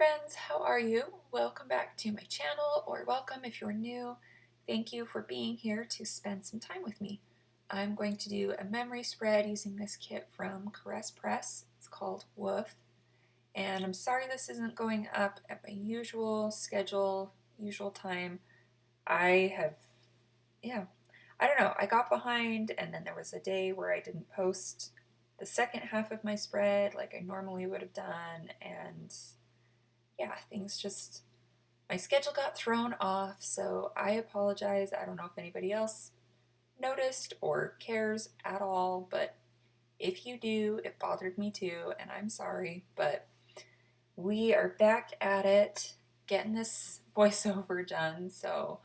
friends, how are you? Welcome back to my channel, or welcome if you're new. Thank you for being here to spend some time with me. I'm going to do a memory spread using this kit from Caress Press. It's called Woof. And I'm sorry this isn't going up at my usual schedule, usual time. Yeah, I don't know. I got behind, and then there was a day where I didn't post the second half of my spread like I normally would have done, and yeah, my schedule got thrown off, so I apologize. I don't know if anybody else noticed or cares at all, but if you do, it bothered me too, and I'm sorry, but we are back at it, getting this voiceover done, so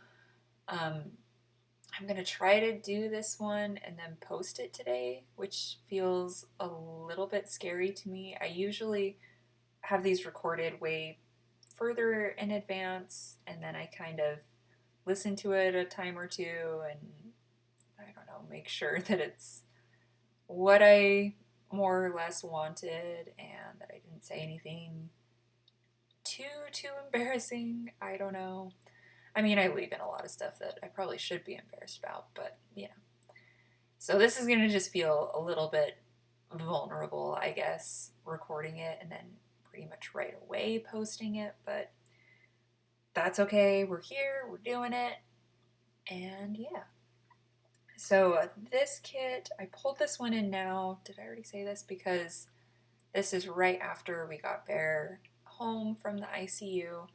um, I'm going to try to do this one and then post it today, which feels a little bit scary to me. I usually have these recorded way further in advance, and then I kind of listen to it a time or two and I don't know, make sure that it's what I more or less wanted and that I didn't say anything too embarrassing. I don't know. I mean, I leave in a lot of stuff that I probably should be embarrassed about, but you know. So this is going to just feel a little bit vulnerable, I guess, recording it and then pretty much right away posting it, but that's okay. We're here, we're doing it, and yeah. So this kit, I pulled this one in now. Did I already say this? Because this is right after we got Bear home from the ICU,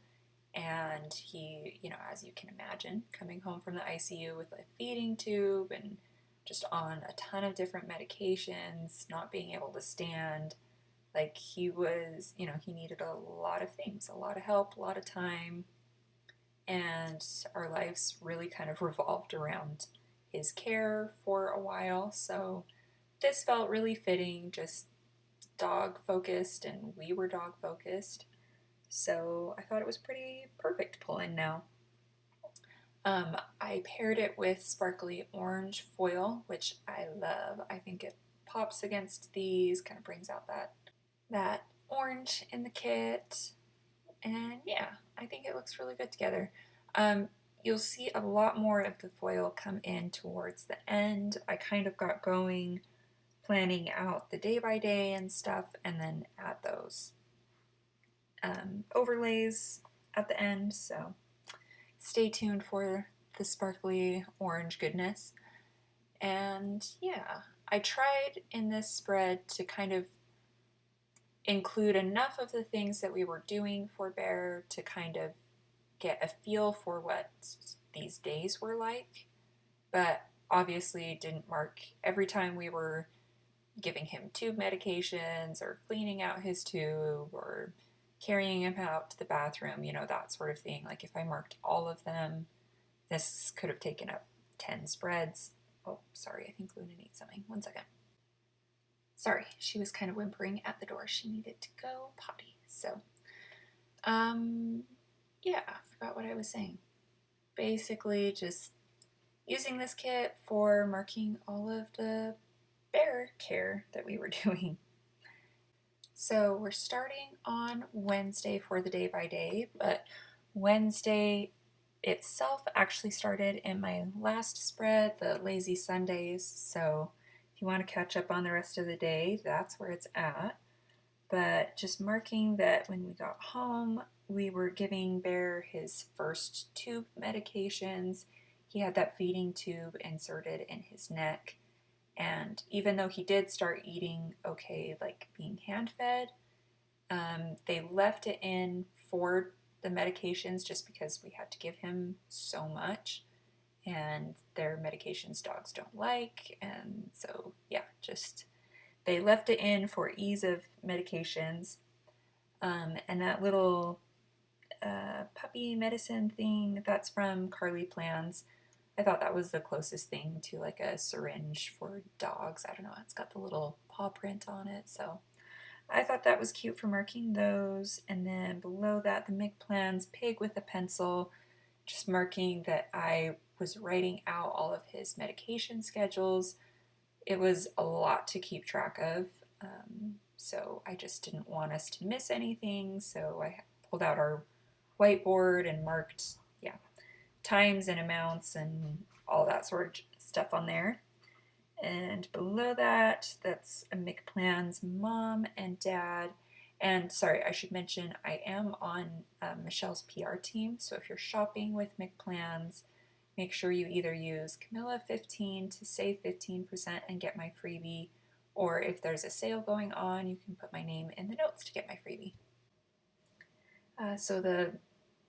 and he, as you can imagine, coming home from the ICU with a feeding tube and just on a ton of different medications, not being able to stand. Like he was, he needed a lot of things, a lot of help, a lot of time, and our lives really kind of revolved around his care for a while. So this felt really fitting, just dog focused, and we were dog focused. So I thought it was pretty perfect pull in now. I paired it with sparkly orange foil, which I love. I think it pops against these, kind of brings out that orange in the kit. And yeah, I think it looks really good together. You'll see a lot more of the foil come in towards the end. I kind of got going planning out the day by day and stuff, and then add those overlays at the end. So stay tuned for the sparkly orange goodness. And yeah, I tried in this spread to kind of include enough of the things that we were doing for Bear to kind of get a feel for what these days were like, but obviously didn't mark every time we were giving him tube medications or cleaning out his tube or carrying him out to the bathroom, that sort of thing. Like if I marked all of them, this could have taken up 10 spreads. Oh, sorry, I think Luna needs something. One second. Sorry, she was kind of whimpering at the door. She needed to go potty. So, yeah, I forgot what I was saying. Basically, just using this kit for marking all of the Bear care that we were doing. So we're starting on Wednesday for the day by day, but Wednesday itself actually started in my last spread, the Lazy Sundays. So if you want to catch up on the rest of the day, that's where it's at. But just marking that when we got home, we were giving Bear his first tube medications. He had that feeding tube inserted in his neck. And even though he did start eating okay, like being hand fed, they left it in for the medications just because we had to give him so much. And they're medications dogs don't like. And so, yeah, just they left it in for ease of medications. And that little puppy medicine thing, that's from Carly Plans. I thought that was the closest thing to like a syringe for dogs. I don't know, it's got the little paw print on it, so I thought that was cute for marking those. And then below that, the Mick Plans pig with a pencil, just marking that I was writing out all of his medication schedules. It was a lot to keep track of, so I just didn't want us to miss anything, so I pulled out our whiteboard and marked, yeah, times and amounts and all that sort of stuff on there. And below that, that's a McPlan's mom and dad. And sorry, I should mention I am on Michelle's PR team. So if you're shopping with McPlan's, make sure you either use Camilla15 to save 15% and get my freebie, or if there's a sale going on, you can put my name in the notes to get my freebie. So the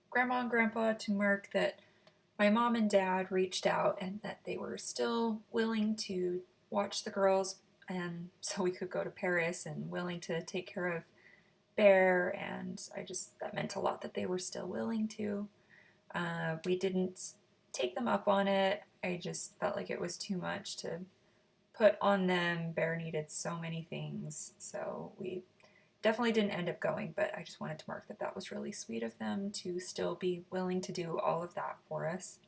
grandma and grandpa to mark that my mom and dad reached out and that they were still willing to watch the girls, and so we could go to Paris, and willing to take care of Bear. And that meant a lot that they were still willing to. We didn't take them up on it. I just felt like it was too much to put on them. Bear needed so many things, so we definitely didn't end up going, but I just wanted to mark that that was really sweet of them to still be willing to do all of that for us.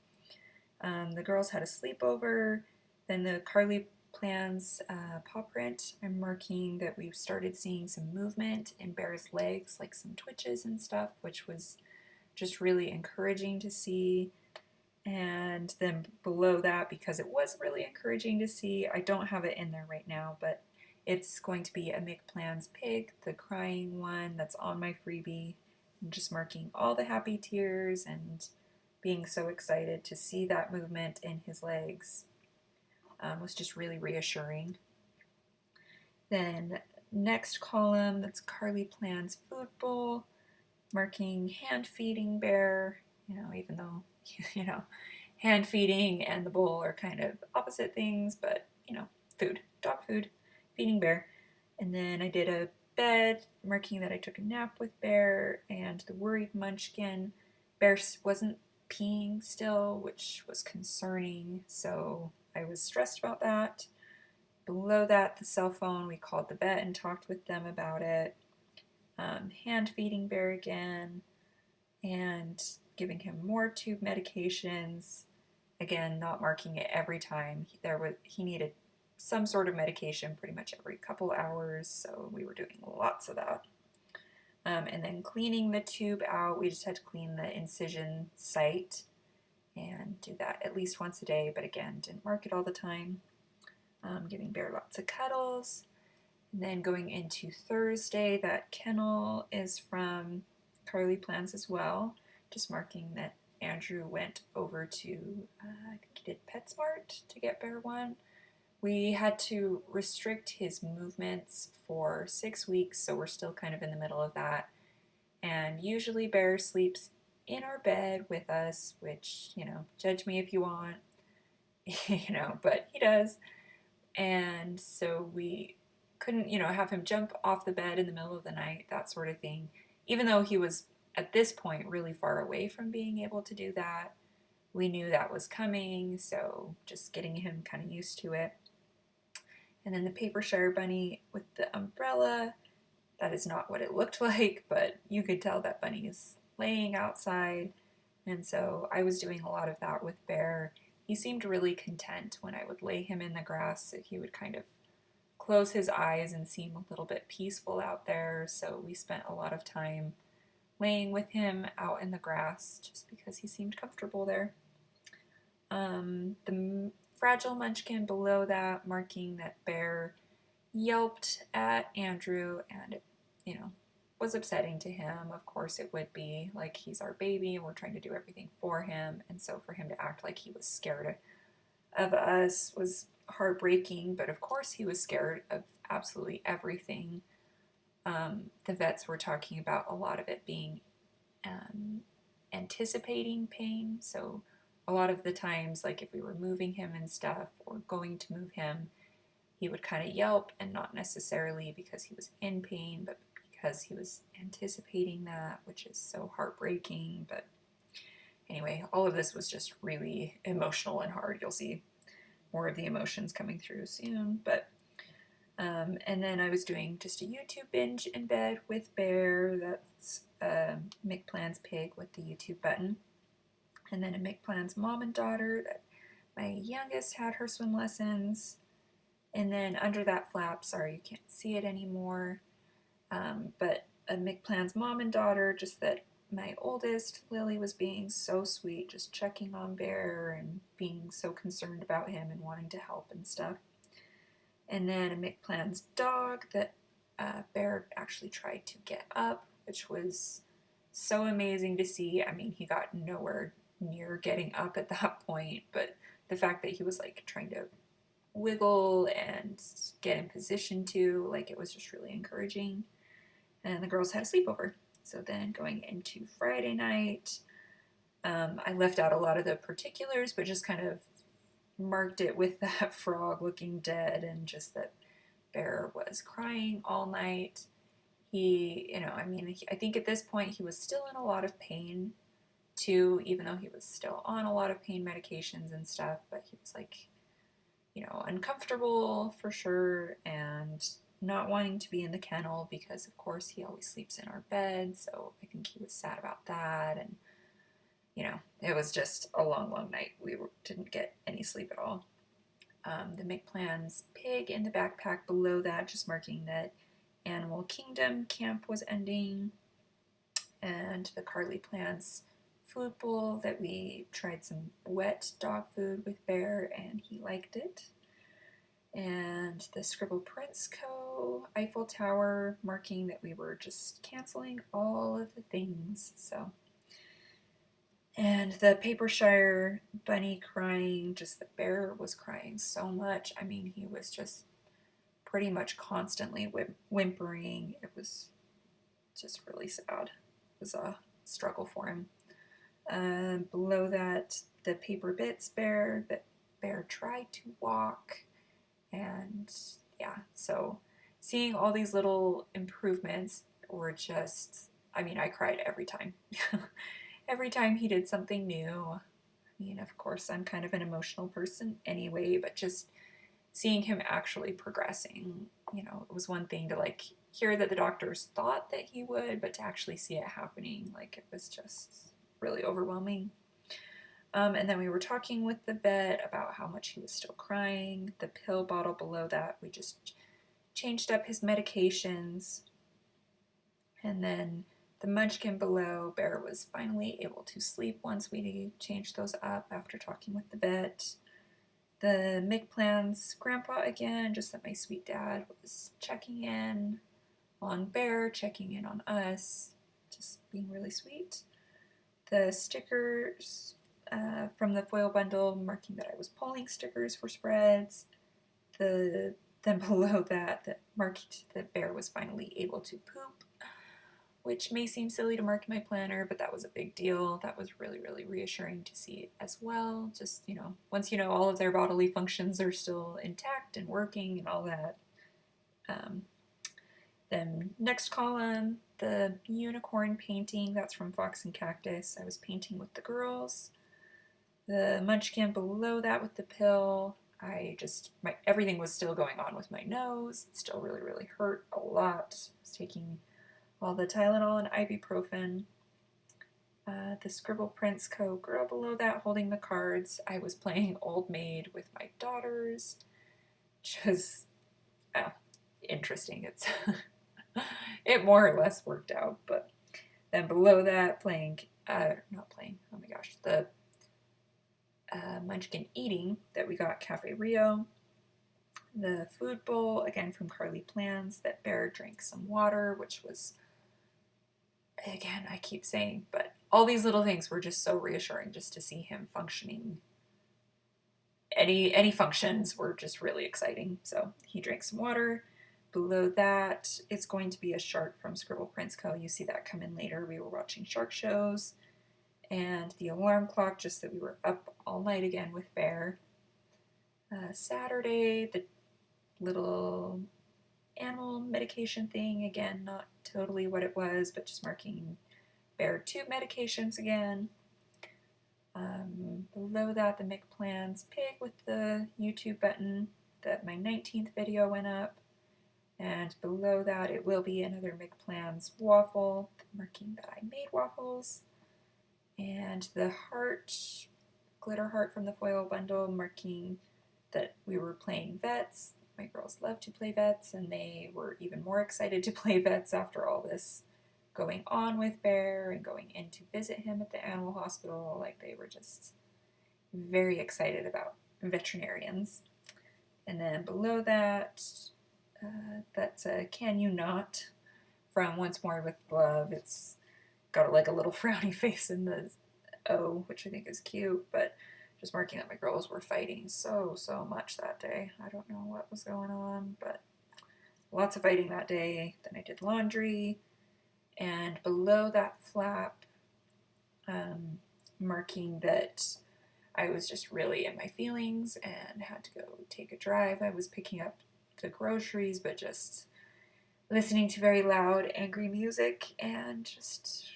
The girls had a sleepover. Then the Carly Plans paw print, I'm marking that we've started seeing some movement in Bear's legs, like some twitches and stuff, which was just really encouraging to see. And then below that, because it was really encouraging to see, I don't have it in there right now, but it's going to be a McPlan's pig, the crying one that's on my freebie. I'm just marking all the happy tears and being so excited to see that movement in his legs. Was just really reassuring. Then next column, that's Carly Plan's food bowl, marking hand feeding Bear, even though, hand feeding and the bowl are kind of opposite things, but, food, dog food, feeding Bear. And then I did a bed, marking that I took a nap with Bear, and the worried munchkin. Bear wasn't peeing still, which was concerning, so I was stressed about that. Below that, the cell phone, we called the vet and talked with them about it. Hand feeding Bear again, and giving him more tube medications. Again, not marking it every time. He needed some sort of medication pretty much every couple hours, so we were doing lots of that. And then cleaning the tube out, we just had to clean the incision site and do that at least once a day, but again, didn't mark it all the time. Giving Bear lots of cuddles. And then going into Thursday, that kennel is from Carly Plans as well, just marking that Andrew went over to, I think he did PetSmart to get Bear one. We had to restrict his movements for 6 weeks, so we're still kind of in the middle of that. And usually Bear sleeps in our bed with us, which, judge me if you want, but he does. And so we couldn't, have him jump off the bed in the middle of the night, that sort of thing, even though he was at this point really far away from being able to do that. We knew that was coming, so just getting him kind of used to it. And then the paper Shire bunny with the umbrella, that is not what it looked like, but you could tell that bunny is laying outside. And so I was doing a lot of that with Bear. He seemed really content when I would lay him in the grass. He would kind of close his eyes and seem a little bit peaceful out there. So we spent a lot of time laying with him out in the grass just because he seemed comfortable there. The fragile munchkin below that, marking that Bear yelped at Andrew, and it, was upsetting to him. Of course it would be, like, he's our baby and we're trying to do everything for him, and so for him to act like he was scared of us was heartbreaking, but of course he was scared of absolutely everything. The vets were talking about a lot of it being anticipating pain, so a lot of the times, like if we were moving him and stuff or going to move him, he would kind of yelp, and not necessarily because he was in pain, but because he was anticipating that, which is so heartbreaking. But anyway, all of this was just really emotional and hard. You'll see more of the emotions coming through soon. But and then I was doing just a YouTube binge in bed with Bear. That's McPlan's pig with the YouTube button. And then a McPlan's mom and daughter that my youngest had her swim lessons. And then under that flap, sorry you can't see it anymore, but a McPlan's mom and daughter, just that my oldest, Lily, was being so sweet, just checking on Bear and being so concerned about him and wanting to help and stuff. And then a McPlan's dog that Bear actually tried to get up, which was so amazing to see. I mean, he got nowhere near getting up at that point, but the fact that he was like trying to wiggle and get in position to, like, it was just really encouraging. And the girls had a sleepover. So then going into Friday night, I left out a lot of the particulars, but just kind of marked it with that frog looking dead and just that Bear was crying all night. He, I mean, I think at this point he was still in a lot of pain too, even though he was still on a lot of pain medications and stuff, but he was like, uncomfortable for sure and not wanting to be in the kennel because, of course, he always sleeps in our bed. So I think he was sad about that. And, it was just a long, long night. We didn't get any sleep at all. The McPlan's pig in the backpack below that, just marking that Animal Kingdom camp was ending. And the Carly Plants food bowl that we tried some wet dog food with Bear and he liked it. And the Scribble Prince Co. Eiffel Tower marking that we were just canceling all of the things. So, and the Papershire bunny crying, just the Bear was crying so much. I mean, he was just pretty much constantly whimpering. It was just really sad. It was a struggle for him. Below that, the Paper Bits Bear that Bear tried to walk. And yeah, so seeing all these little improvements were just, I mean, I cried every time. Every time he did something new. I mean, of course, I'm kind of an emotional person anyway, but just seeing him actually progressing, it was one thing to like hear that the doctors thought that he would, but to actually see it happening, like, it was just really overwhelming. And then we were talking with the vet about how much he was still crying. The pill bottle below that, we just changed up his medications. And then the munchkin below, Bear was finally able to sleep once we changed those up after talking with the vet. The McPlan's grandpa again, just that my sweet dad was checking in on Bear, checking in on us, just being really sweet. The stickers from the foil bundle marking that I was pulling stickers for spreads. Then below that marked that Bear was finally able to poop, which may seem silly to mark in my planner, but that was a big deal. That was really, really reassuring to see as well. Just, once all of their bodily functions are still intact and working and all that. Then next column, the unicorn painting, that's from Fox and Cactus. I was painting with the girls. The munchkin below that with the pill, everything was still going on with my nose. It still really, really hurt a lot. I was taking all the Tylenol and ibuprofen. The Scribble Prince Co. girl below that holding the cards. I was playing Old Maid with my daughters, which was interesting. It more or less worked out, but then below that the Munchkin eating that we got Cafe Rio. The food bowl, again from Carly Plans, that Bear drank some water, which was, again, I keep saying, but all these little things were just so reassuring just to see him functioning. Any functions were just really exciting. So he drank some water. Below that, it's going to be a shark from Scribble Prince Co. You see that come in later. We were watching shark shows. And the alarm clock, just that we were up all night again with Bear. Saturday, the little animal medication thing, again, not totally what it was, but just marking Bear tube medications again. Below that, the McPlan's pig with the YouTube button, that my 19th video went up. And below that, it will be another McPlan's waffle, marking that I made waffles. And the heart, glitter heart from the foil bundle, marking that we were playing vets. My girls love to play vets, and they were even more excited to play vets after all this going on with Bear and going in to visit him at the animal hospital. Like, they were just very excited about veterinarians. And then below that, that's a Can You Not from Once More with Love. It's got like a little frowny face in the O, which I think is cute, but just marking that my girls were fighting so much that day. I don't know what was going on, but lots of fighting that day. Then I did laundry, and below that flap, marking that I was just really in my feelings and had to go take a drive. I was picking up the groceries, but just listening to very loud, angry music and just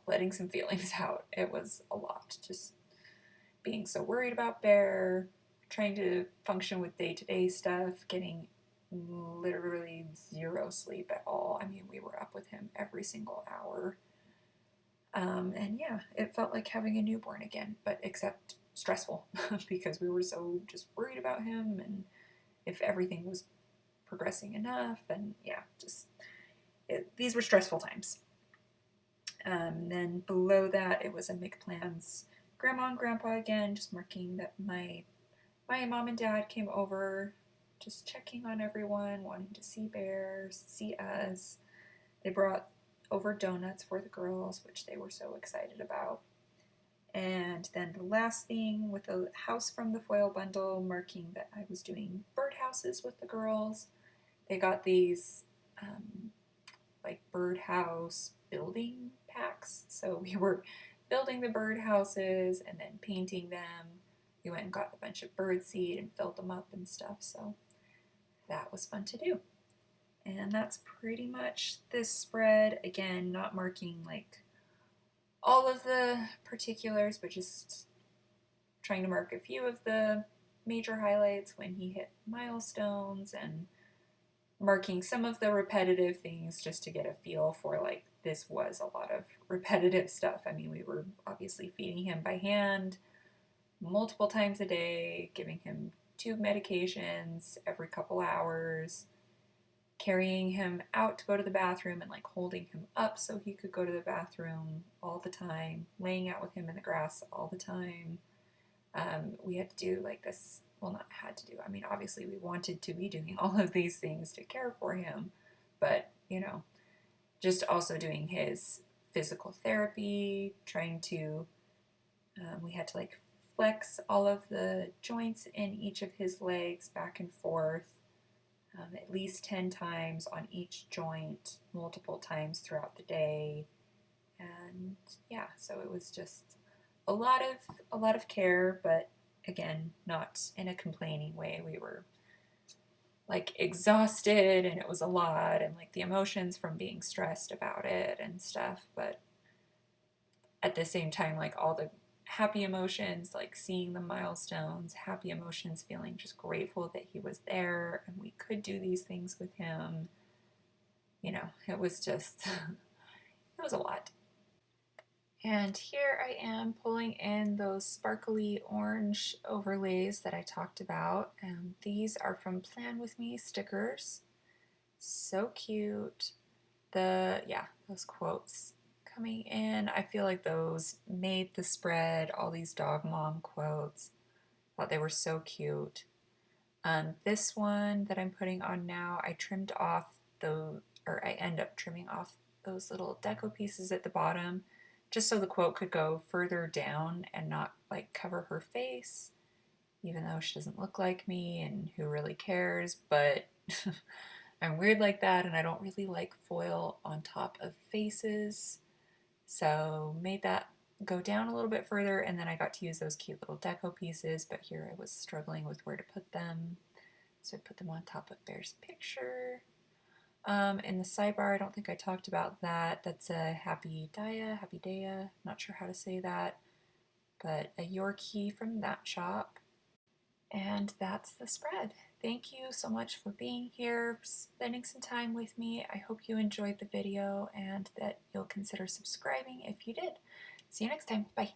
letting some feelings out. It was a lot. Just being so worried about Bear, trying to function with day-to-day stuff, getting literally zero sleep at all. I mean, we were up with him every single hour. And yeah, it felt like having a newborn again, but except stressful because we were so just worried about him and if everything was progressing enough. And yeah, these were stressful times. Then below that, it was a McPlan's grandma and grandpa again, just marking that my mom and dad came over, just checking on everyone, wanting to see Bears, see us. They brought over donuts for the girls, which they were so excited about. And then the last thing with a house from the foil bundle, marking that I was doing birdhouses with the girls. They got these like birdhouse building packs. So we were building the birdhouses and then painting them. We went and got a bunch of bird seed and filled them up and stuff. So that was fun to do. And that's pretty much this spread. Again, not marking like all of the particulars, but just trying to mark a few of the major highlights when he hit milestones and marking some of the repetitive things just to get a feel for like this was a lot of repetitive stuff. I mean, we were obviously feeding him by hand multiple times a day, giving him tube medications every couple hours, carrying him out to go to the bathroom and like holding him up so he could go to the bathroom all the time, laying out with him in the grass all the time. We had to do like this, well, not had to do, I mean, obviously we wanted to be doing all of these things to care for him, but, you know, just also doing his physical therapy, trying to, we had to like flex all of the joints in each of his legs back and forth, at least 10 times on each joint, multiple times throughout the day. And yeah, so it was just a lot of care, but again, not in a complaining way. We were like exhausted and it was a lot, and like the emotions from being stressed about it and stuff, but at the same time, like all the happy emotions, like seeing the milestones, happy emotions, feeling just grateful that he was there and we could do these things with him. You know, it was just, it was a lot. And here I am pulling in those sparkly orange overlays that I talked about. And these are from Plan With Me stickers. So cute. Those quotes coming in, I feel like those made the spread, all these dog mom quotes. Thought they were so cute. This one that I'm putting on now, I trimmed off I end up trimming off those little deco pieces at the bottom, just so the quote could go further down and not like cover her face, even though she doesn't look like me and who really cares, but I'm weird like that and I don't really like foil on top of faces. So made that go down a little bit further, and then I got to use those cute little deco pieces, but here I was struggling with where to put them. So I put them on top of Bear's picture. In the sidebar, I don't think I talked about that. That's a Happy Daya, not sure how to say that, but a Yorkie from that shop. And that's the spread. Thank you so much for being here, spending some time with me. I hope you enjoyed the video and that you'll consider subscribing if you did. See you next time. Bye.